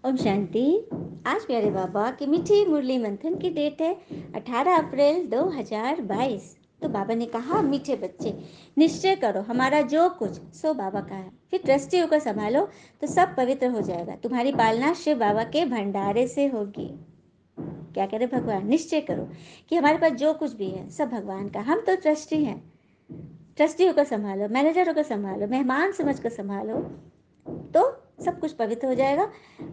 ओम शांति। आज प्यारे बाबा की मीठी मुरली मंथन की डेट है 18 अप्रैल 2022। तो बाबा ने कहा, मीठे बच्चे निश्चय करो हमारा जो कुछ सो बाबा का है, फिर ट्रस्टी होकर संभालो तो सब पवित्र हो जाएगा। तुम्हारी पालना शिव बाबा के भंडारे से होगी। क्या कह रहे भगवान? निश्चय करो कि हमारे पास जो कुछ भी है सब भगवान का। हम तो ट्रस्टी हैं। ट्रस्टी होकर संभालो, मैनेजर होकर संभालो, मेहमान समझ कर संभालो तो सब कुछ पवित्र हो जाएगा।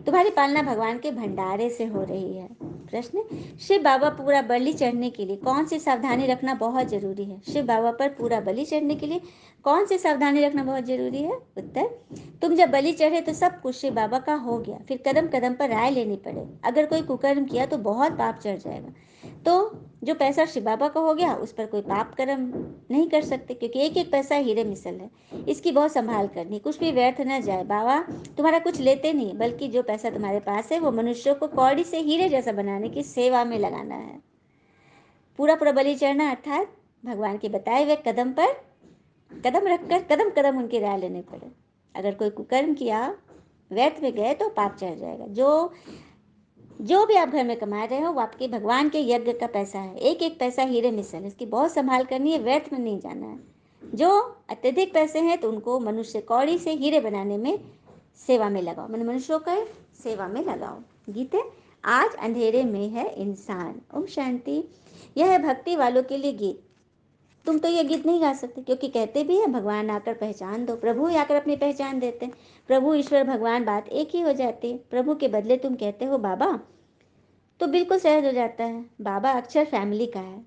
तुम्हारी पालना भगवान के भंडारे से हो रही है। प्रश्न, शिव बाबा पूरा बलि चढ़ने के लिए कौन सी सावधानी रखना बहुत जरूरी है? शिव बाबा पर पूरा बलि चढ़ने के लिए कौन सी सावधानी रखना बहुत जरूरी है? उत्तर, तुम जब बलि चढ़े तो सब कुछ शिव बाबा का हो गया, फिर कदम कदम पर राय लेनी पड़े। अगर कोई कुकर्म किया तो बहुत पाप चढ़ जाएगा। तो जो पैसा शिव बाबा का हो गया उस पर कोई पाप कर्म नहीं कर सकते, क्योंकि एक एक पैसा हीरे मिसल है। इसकी बहुत संभाल करनी, कुछ भी व्यर्थ न जाए। बाबा तुम्हारा कुछ लेते नहीं, बल्कि जो पैसा तुम्हारे पास है वो मनुष्यों को कौड़ी से हीरे जैसा बनाने की सेवा में लगाना है। पूरा पूरा बलि चढ़ना अर्थात भगवान के बताए हुए कदम पर कदम रखकर कदम कदम उनकी राय लेने पड़े। अगर कोई कुकर्म किया, व्यर्थ में गए तो पाप चढ़ जाएगा। जो भी आप घर में कमा रहे हो वो आपके भगवान के यज्ञ का पैसा है। एक एक पैसा हीरे मिसल, इसकी बहुत संभाल करनी है, व्यर्थ में नहीं जाना है। जो अत्यधिक पैसे हैं तो उनको मनुष्य कौड़ी से हीरे बनाने में सेवा में लगाओ, मनुष्यों का सेवा में लगाओ। गीत है, आज अंधेरे में है इंसान। ओम शांति। यह है भक्ति वालों के लिए गीत। तुम तो ये गीत नहीं गा सकते, क्योंकि कहते भी है भगवान आकर पहचान दो। प्रभु ही आकर अपनी पहचान देते हैं। प्रभु ईश्वर भगवान बात एक ही हो जाती है। प्रभु के बदले तुम कहते हो बाबा तो बिल्कुल सहज हो जाता है। बाबा अक्षर फैमिली का है।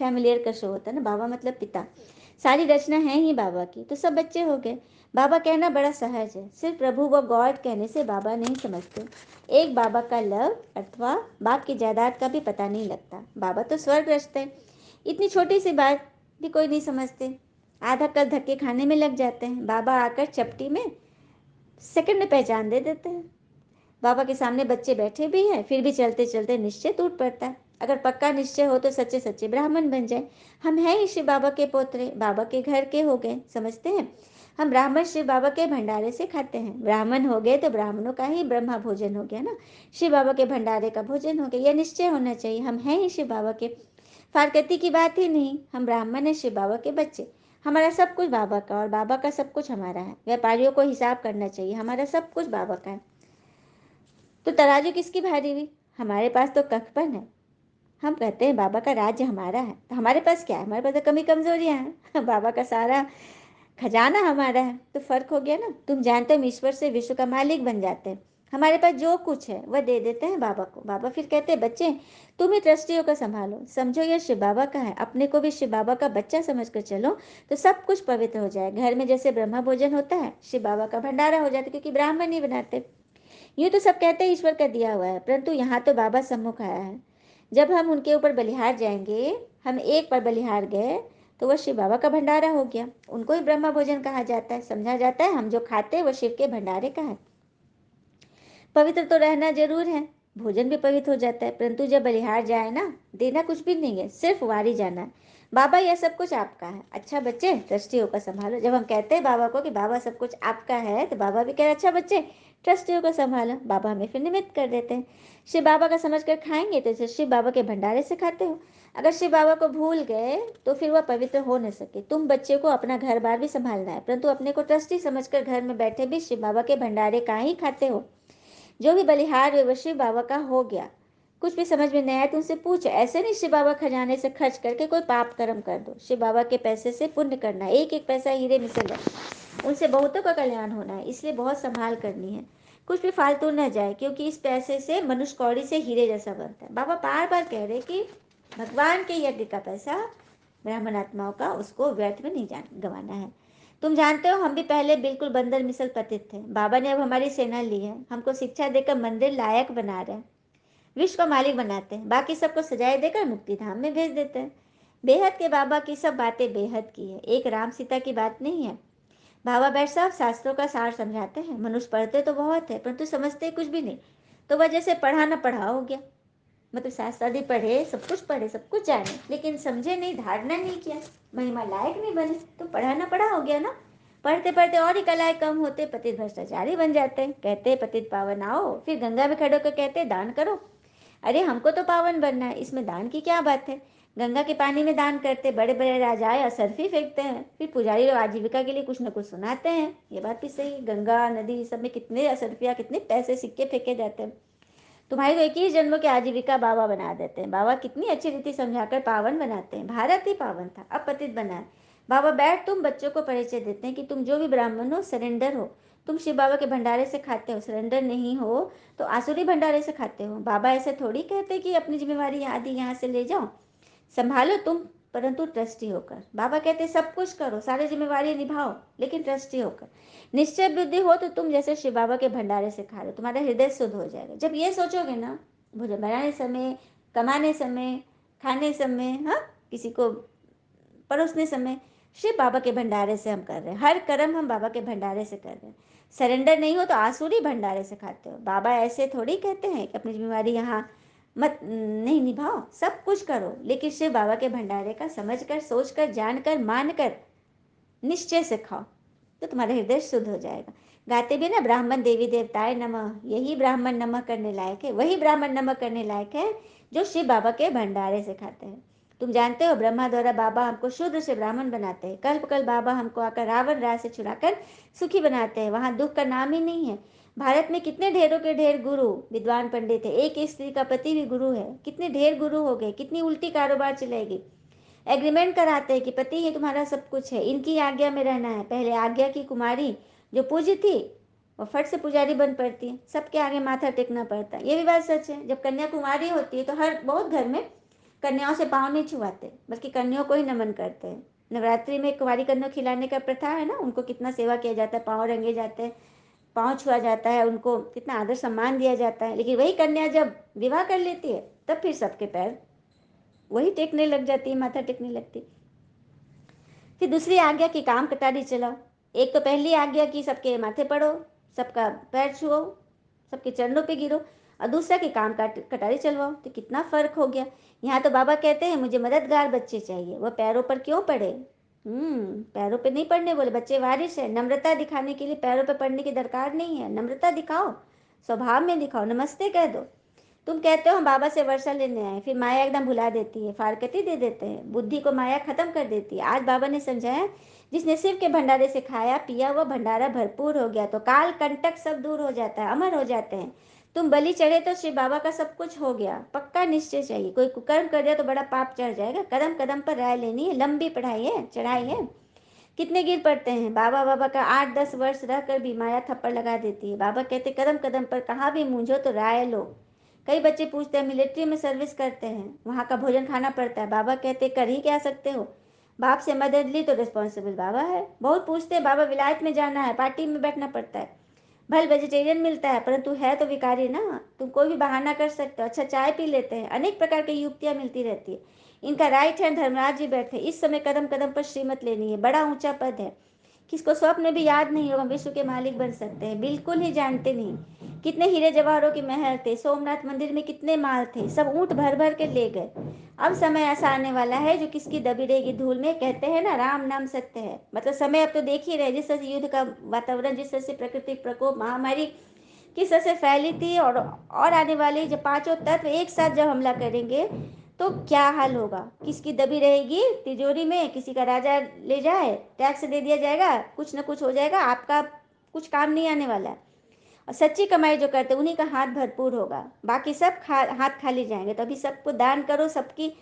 फैमिलियर का शो होता है ना, बाबा मतलब पिता। सारी रचना है ही बाबा की, तो सब बच्चे हो गए। बाबा कहना बड़ा सहज है। सिर्फ प्रभु व गॉड कहने से बाबा नहीं समझते। एक बाबा का लव अथवा बाप की जायदाद का भी पता नहीं लगता। बाबा तो स्वर्ग रचते हैं। इतनी छोटी सी बात भी कोई नहीं समझते, आधा कल धक्के खाने में लग जाते हैं। बाबा आकर चपटी में सेकंड में पहचान दे देते हैं। बाबा के सामने बच्चे बैठे भी हैं, फिर भी चलते चलते निश्चय टूट पड़ता है। अगर पक्का निश्चय हो तो सच्चे सच्चे ब्राह्मण बन जाए। हम हैं ही शिव बाबा के पोतरे, बाबा के घर के हो गए, समझते हैं। हम ब्राह्मण शिव बाबा के भंडारे से खाते हैं। ब्राह्मण हो गए तो ब्राह्मणों का ही ब्रह्मा भोजन हो गया ना, शिव बाबा के भंडारे का भोजन हो गया। यह निश्चय होना चाहिए, हम हैं ही शिव बाबा के। फारकती की बात ही नहीं, हम ब्राह्मण हैं, शिव बाबा के बच्चे। हमारा सब कुछ बाबा का और बाबा का सब कुछ हमारा है। व्यापारियों को हिसाब करना चाहिए, हमारा सब कुछ बाबा का है। तो तराजू किसकी भारी हुई? हमारे पास तो कखपन है। हम कहते हैं बाबा का राज्य हमारा है, तो हमारे पास क्या है? हमारे पास तो कमी कमजोरियां हैं। बाबा का सारा खजाना हमारा है। तो फर्क हो गया ना। तुम जानते हो, हम ईश्वर से विश्व का मालिक बन जाते हैं। हमारे पास जो कुछ है वह दे देते हैं बाबा को। बाबा फिर कहते हैं बच्चे तुम ही ट्रस्टियों का संभालो, समझो यह शिव बाबा का है। अपने को भी शिव बाबा का बच्चा समझ कर चलो तो सब कुछ पवित्र हो जाए। घर में जैसे ब्रह्मा भोजन होता है, शिव बाबा का भंडारा हो जाता है, क्योंकि ब्राह्मण नहीं बनाते। यूं तो सब कहते हैं ईश्वर का दिया हुआ है, परंतु यहाँ तो बाबा सम्मुख आया है। जब हम उनके ऊपर बलिहार जाएंगे, हम एक पर बलिहार गए तो वह शिव बाबा का भंडारा हो गया। उनको ही ब्रह्मा भोजन कहा जाता है, समझा जाता है। हम जो खाते हैं वह शिव के भंडारे का है। पवित्र तो रहना जरूर है, भोजन भी पवित्र हो जाता है, परंतु जब बलिहार जाए ना, देना कुछ भी नहीं है, सिर्फ वारी जाना है। बाबा यह सब कुछ आपका है। अच्छा बच्चे, ट्रस्टी होकर संभालो। जब हम कहते हैं बाबा को कि बाबा सब कुछ आपका है, तो बाबा भी कह रहे अच्छा बच्चे ट्रस्टी होकर संभालो। बाबा हमें फिर निमित्त कर देते हैं। शिव बाबा का समझ कर खाएंगे तो शिव बाबा के भंडारे से खाते हो। अगर शिव बाबा को भूल गए तो फिर वह पवित्र हो न सके। तुम बच्चे को अपना घर बार भी संभालना है, परंतु अपने को ट्रस्टी समझकर घर में बैठे भी शिव बाबा के भंडारे का ही खाते हो। जो भी बलिहार वे शिव बाबा का हो गया। कुछ भी समझ में नहीं आया तो उनसे पूछो। ऐसे नहीं शिव बाबा खजाने से खर्च करके कोई पाप कर्म कर दो। शिव बाबा के पैसे से पुण्य करना, एक एक पैसा हीरे मिसल है, उनसे बहुतों का कल्याण होना है, इसलिए बहुत संभाल करनी है। कुछ भी फालतू न जाए, क्योंकि इस पैसे से मनुष्य कौड़ी से हीरे जैसा बनता है। बाबा बार बार कह रहे कि भगवान के यज्ञ का पैसा ब्राह्मण आत्माओं का, उसको व्यर्थ में नहीं गंवाना है। तुम जानते हो हम भी पहले बिल्कुल बंदर मिसल पतित थे। बाबा ने अब हमारी सेना ली है, हमको शिक्षा देकर मंदिर लायक बना रहे हैं, विश्व का मालिक बनाते हैं, बाकी सबको सजाए देकर मुक्ति धाम में भेज देते हैं। बेहद के बाबा की सब बातें बेहद की है, एक राम सीता की बात नहीं है। बाबा बैठ साहब शास्त्रों का सार समझाते हैं। मनुष्य पढ़ते तो बहुत है, परंतु समझते कुछ भी नहीं। तो वह जैसे पढ़ा न पढ़ा हो गया। मतलब शास्त्र आदि पढ़े, सब कुछ जाने, लेकिन समझे नहीं, धारणा नहीं किया, महिमा लायक नहीं बने, तो पढ़ा ना पढ़ा हो गया ना। पढ़ते पढ़ते और ही कलाएं कम होते, पतित भ्रष्टाचारी बन जाते हैं। कहते पतित पावन आओ, फिर गंगा में खड़े होकर कहते दान करो। अरे हमको तो पावन बनना है, इसमें दान की क्या बात है। गंगा के पानी में दान करते बड़े बड़े राजाएं असरफी फेंकते हैं, फिर पुजारी लोग आजीविका के लिए कुछ न कुछ सुनाते हैं। ये बात भी सही, गंगा नदी सब में कितने असरफिया, कितने पैसे सिक्के फेंके जाते हैं। तुम्हारी तो 21 जन्मों की आजीविका बाबा बना देते हैं। बाबा कितनी अच्छी रीति समझाकर पावन बनाते हैं। भारत ही पावन था, अब पतित बना है। बाबा बैठ तुम बच्चों को परिचय देते हैं कि तुम जो भी ब्राह्मण हो, सरेंडर हो। तुम शिव बाबा के भंडारे से खाते हो, सरेंडर नहीं हो तो आसुरी भंडारे से खाते हो। बाबा ऐसे थोड़ी कहते कि अपनी जिम्मेवारी आदि यहाँ से ले जाओ, संभालो तुम, परंतु ट्रस्टी होकर। बाबा कहते सब कुछ करो, सारी जिम्मेवारी निभाओ, लेकिन ट्रस्टी होकर। निश्चय बुद्धि हो तो तुम जैसे शिव बाबा के भंडारे से खा लो, तुम्हारा हृदय शुद्ध हो जाएगा। जब ये सोचोगे ना, भोजन बनाने समय, कमाने समय, खाने समय, हाँ, किसी को परोसने समय, शिव बाबा के भंडारे से हम कर रहे हैं। हर कर्म हम बाबा के भंडारे से कर रहे हैं। सरेंडर नहीं हो तो आसुरी भंडारे से खाते हो। बाबा ऐसे थोड़ी कहते हैं कि अपनी जिम्मेवारी यहाँ मत नहीं निभाओ, सब कुछ करो, लेकिन शिव बाबा के भंडारे का समझकर, सोचकर, जानकर, मानकर निश्चय से खाओ, तो तुम्हारा हृदय शुद्ध हो जाएगा। गाते भी ना, ब्राह्मण देवी देवताए नमः, यही ब्राह्मण नमः करने लायक है, वही ब्राह्मण नमः करने लायक है जो शिव बाबा के भंडारे से खाते हैं। तुम जानते हो ब्रह्मा द्वारा बाबा हमको शूद्र से ब्राह्मण बनाते हैं, कल्प कल बाबा हमको आकर रावण राज से छुड़ाकर सुखी बनाते हैं। वहां दुख का नाम ही नहीं है। भारत में कितने ढेरों के ढेर गुरु विद्वान पंडित है, एक स्त्री का पति भी गुरु है। कितने ढेर गुरु हो गए, कितनी उल्टी कारोबार चलेगी। एग्रीमेंट कराते हैं कि पति ही तुम्हारा सब कुछ है, इनकी आज्ञा में रहना है। पहले आज्ञा की कुमारी जो पूजी थी वो फट से पुजारी बन पड़ती है, सबके आगे माथा टेकना पड़ता है। ये भी बात सच है। जब कन्या कुमारी होती है तो हर बहुत घर में कन्याओं से पाँव नहीं छुआते, बल्कि कन्याओं को ही नमन करते हैं। नवरात्रि में कुमारी कन्या खिलाने का प्रथा है ना, उनको कितना सेवा किया जाता है, पाँव रंगे जाते हैं, पाँव छुआ जाता है, उनको कितना आदर सम्मान दिया जाता है। लेकिन वही कन्या जब विवाह कर लेती है तब फिर सबके पैर वही टेकने लग जाती है, माथा टेकने लगती। फिर दूसरी आज्ञा की काम कटारी चलाओ। एक तो पहली आज्ञा की सबके माथे पड़ो, सबका पैर छुओ, सबके चरणों पे गिरो, और दूसरा की काम कटारी चलवाओ। तो कितना फर्क हो गया। यहाँ तो बाबा कहते हैं मुझे मददगार बच्चे चाहिए, वो पैरों पर क्यों पड़े। पैरों पे नहीं पड़ने बोले, बच्चे वारिश है। नम्रता दिखाने के लिए पैरों पे पड़ने की दरकार नहीं है। नम्रता दिखाओ, स्वभाव में दिखाओ, नमस्ते कह दो। तुम कहते हो हम बाबा से वर्षा लेने आए, फिर माया एकदम भुला देती है, फारकती दे देते हैं, बुद्धि को माया खत्म कर देती है। आज बाबा ने समझाया, जिसने शिव के भंडारे से खाया पिया वह भंडारा भरपूर हो गया तो काल कंटक सब दूर हो जाता है, अमर हो जाते हैं। तुम बलि चढ़े तो शिव बाबा का सब कुछ हो गया। पक्का निश्चय चाहिए। कोई कुकर्म कर दिया तो बड़ा पाप चढ़ जाएगा। कदम कदम पर राय लेनी है, लंबी पढ़ाई है, चढ़ाई है। कितने गिर पड़ते हैं। बाबा बाबा का 8-10 वर्ष रहकर भी माया थप्पड़ लगा देती है। बाबा कहते कदम कदम पर कहाँ भी मूंझो तो राय लो। कई बच्चे पूछते हैं मिलिट्री में सर्विस करते हैं, वहाँ का भोजन खाना पड़ता है। बाबा कहते कर ही क्या सकते हो, बाप से मदद ली तो रिस्पॉन्सिबल बाबा है। बहुत पूछते हैं बाबा विलायत में जाना है, पार्टी में बैठना पड़ता है, भल वेजिटेरियन मिलता है, परंतु है तो विकारी ना, तुम कोई भी बहाना कर सकते हो। अच्छा चाय पी लेते हैं, अनेक प्रकार की युक्तियां मिलती रहती है। इनका राइट हैंड धर्मराज जी बैठे, इस समय कदम कदम पर श्रीमत लेनी है, बड़ा ऊंचा पद है। किसको स्वप्न में भी याद नहीं होगा विश्व के मालिक बन सकते हैं, बिल्कुल ही जानते नहीं। कितने हीरे जवाहरों की महल थे, सोमनाथ मंदिर में कितने माल थे, सब ऊंट भर भर के ले गए। अब समय ऐसा आने वाला है जो किसकी दबी रहेगी धूल में। कहते हैं ना राम नाम सत्य है, मतलब समय अब तो देख ही रहे, जिस तरह से युद्ध का वातावरण, जिस तरह से प्राकृतिक प्रकोप, महामारी किस तरह से फैली थी, और आने वाली जब पांचों तत्व एक साथ जब हमला करेंगे तो क्या हाल होगा। किसकी दबी रहेगी तिजोरी में, किसी का राजा ले जाए, टैक्स दे दिया जाएगा, कुछ ना कुछ हो जाएगा, आपका कुछ काम नहीं आने वाला है। और सच्ची कमाई जो करते उन्हीं का हाथ भरपूर होगा, बाकी सब हाथ खाली जाएंगे। तो अभी सबको दान करो, सबकी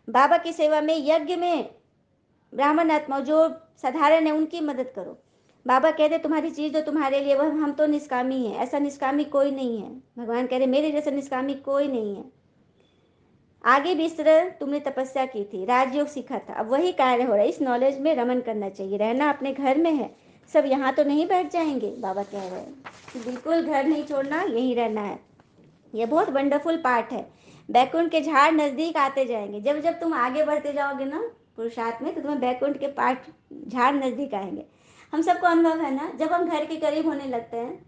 बाबा की सेवा में, यज्ञ में, ब्राह्मण आत्मा जो साधारण है उनकी मदद करो। बाबा कह रहे तुम्हारी चीज जो तुम्हारे लिए, वह हम तो निष्कामी है, ऐसा निष्कामी कोई नहीं है। भगवान कह रहे मेरे जैसा निष्कामी कोई नहीं है। आगे भी इस तरह तुमने तपस्या की थी, राजयोग सीखा था, अब वही कार्य हो रहा है। इस नॉलेज में रमन करना चाहिए। रहना अपने घर में है, सब यहाँ तो नहीं बैठ जाएंगे। बाबा कह रहे हैं कि बिल्कुल घर नहीं छोड़ना, यहीं रहना है। यह बहुत वंडरफुल पार्ट है। बैकुंठ के झाड़ नजदीक आते जाएंगे। जब जब तुम आगे बढ़ते जाओगे ना पुरुषार्थ में, तो तुम्हें बैकुंठ के पार्ट झाड़ नजदीक आएंगे। हम सबको अनुभव है ना, जब हम घर के करीब होने लगते हैं,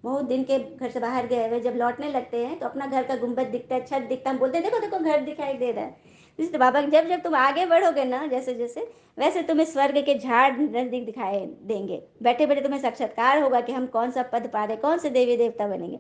बहुत दिन के घर से बाहर गए हुए जब लौटने लगते हैं तो अपना घर का गुंबद दिखता है, छत दिखता है, हम बोलते हैं देखो देखो घर दिखाई दे रहा है। इसलिए बाबा जब जब तुम आगे बढ़ोगे ना, जैसे जैसे, वैसे तुम्हें स्वर्ग के झाड़ नजदीक दिखाई देंगे। बैठे बैठे तुम्हें साक्षात्कार होगा कि हम कौन सा पद पा रहे, कौन से देवी देवता बनेंगे।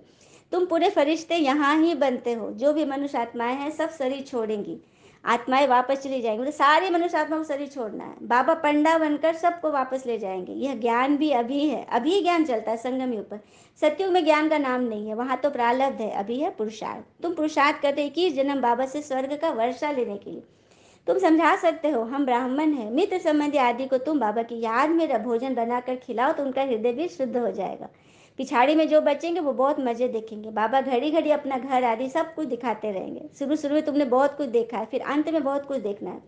तुम पूरे फरिश्ते यहाँ ही बनते हो। जो भी मनुष्य आत्माएं हैं सब शरीर छोड़ेंगी, आत्माएं वापस चली जाएंगी। मतलब सारी मनुष्य आत्माओं को शरीर छोड़ना है। बाबा पंडा बनकर सबको वापस ले जाएंगे। यह ज्ञान भी अभी है, अभी ज्ञान चलता है संगम युग पर। सत्युग में ज्ञान का नाम नहीं है, वहां तो प्रारब्ध है, अभी है पुरुषार्थ। तुम पुरुषार्थ करते 21 जन्म बाबा से स्वर्ग का वर्षा लेने के लिए। तुम समझा सकते हो हम ब्राह्मण हैं, मित्र संबंधी आदि को तुम बाबा की याद में भोजन बनाकर खिलाओ तो उनका हृदय भी शुद्ध हो जाएगा। पिछाड़ी में जो बचेंगे वो बहुत मजे देखेंगे। बाबा घड़ी घड़ी अपना घर आदि सब कुछ दिखाते रहेंगे। शुरू शुरू में तुमने बहुत कुछ देखा है, फिर अंत में बहुत कुछ देखना है।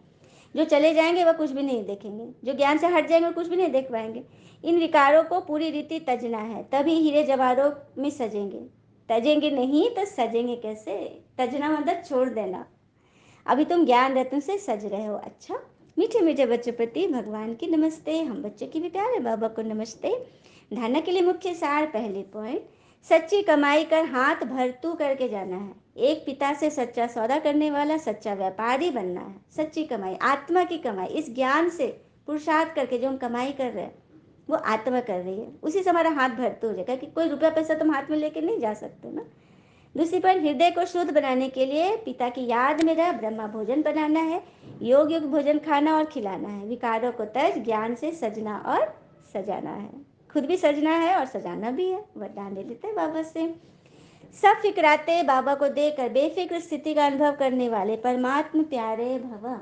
जो चले जाएंगे वह कुछ भी नहीं देखेंगे, जो ज्ञान से हट जाएंगे वो कुछ भी नहीं देख पाएंगे। इन विकारों को पूरी रीति तजना है, तभी हीरे जवाहरों में सजेंगे। तजेंगे नहीं तो सजेंगे कैसे? तजना मतलब छोड़ देना। अभी तुम ज्ञान रत्न से सज रहे हो। अच्छा, मीठे मीठे बच्चों प्रति भगवान की नमस्ते। हम बच्चों की भी प्यारे बाबा को नमस्ते। धारणा के लिए मुख्य सार, पहले पॉइंट, सच्ची कमाई कर हाथ भरतू करके जाना है। एक पिता से सच्चा सौदा करने वाला सच्चा व्यापारी बनना है। सच्ची कमाई, आत्मा की कमाई, इस ज्ञान से पुरुषार्थ करके जो हम कमाई कर रहे हैं वो आत्मा कर रही है, उसी से हमारा हाथ भरतू हो जाएगा। कि कोई रुपया पैसा तुम हाथ में लेके नहीं जा सकते ना। दूसरी पॉइंट, हृदय को शुद्ध बनाने के लिए पिता की याद में रह ब्रह्मा भोजन बनाना है। योग योग भोजन खाना और खिलाना है। विकारों को तज ज्ञान से सजना और सजाना है। खुद भी सजना है और सजाना भी है। वरदान ले लेते हैं बाबा से। सब फिक्राते बाबा को देकर बेफिक्र स्थिति का अनुभव करने वाले परमात्म प्यारे भव।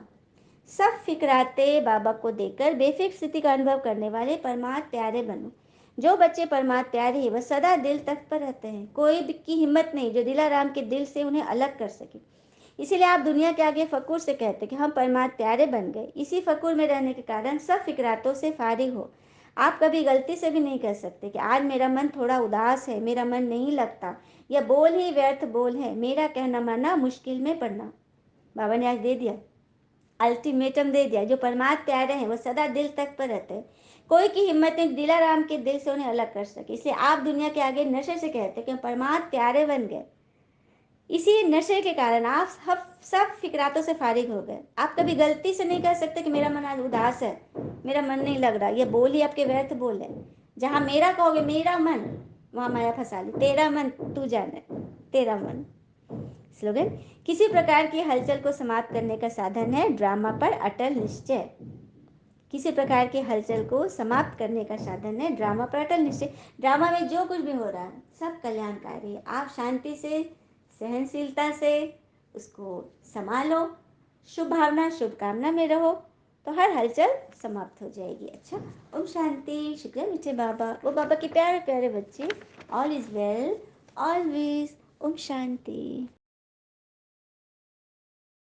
सब फिक्राते बाबा को देकर बेफिक्र स्थिति का अनुभव करने वाले परमात्म प्यारे बनो। जो बच्चे परमात्म प्यारे हैं वह सदा दिल तख्त पर रहते हैं। कोई की हिम्मत नहीं जो दिलाराम के दिल से उन्हें अलग कर सके। इसीलिए आप दुनिया के आगे फकूर से कहते कि हम परमात्म प्यारे बन गए। इसी फकूर में रहने के कारण सब फिक्रातों से फारिग हो। आप कभी गलती से भी नहीं कह सकते कि आज मेरा मन थोड़ा उदास है, मेरा मन नहीं लगता, यह बोल ही व्यर्थ बोल है, मेरा कहना माना मुश्किल में पड़ना। बाबा ने आज दे दिया, अल्टीमेटम दे दिया। जो परमात्म प्यारे हैं वो सदा दिल तक पर रहते हैं। कोई की हिम्मत नहीं दिलाराम के दिल से उन्हें अलग कर सके। इसलिए आप दुनिया के आगे नशे से कहते कि हम परमात्म प्यारे बन गए। इसी नशे के कारण आप सब फिक्रातों से फारिग हो गए। आप कभी गलती से नहीं कह सकते कि मेरा मन आज उदास है, मेरा मन नहीं लग रहा। ये बोल ही आपके व्यर्थ बोल है। जहां मेरा कहोगे मेरा मन, वहां माया फंसा ली। तेरा मन तू जाने, तेरा मन। स्लोगन, किसी प्रकार की हलचल को समाप्त करने का साधन है ड्रामा पर अटल निश्चय। किसी प्रकार की हलचल को समाप्त करने का साधन है ड्रामा पर अटल निश्चय। ड्रामा में जो कुछ भी हो रहा है सब कल्याणकारी है। आप शांति से, सहनशीलता से उसको संभालो, शुभ भावना शुभकामना में रहो तो हर हलचल समाप्त हो जाएगी। अच्छा, ओम शांति। शुक्रिया मीठे बाबा, वो बाबा के प्यारे प्यारे बच्चे। All is well always. ओम शांति।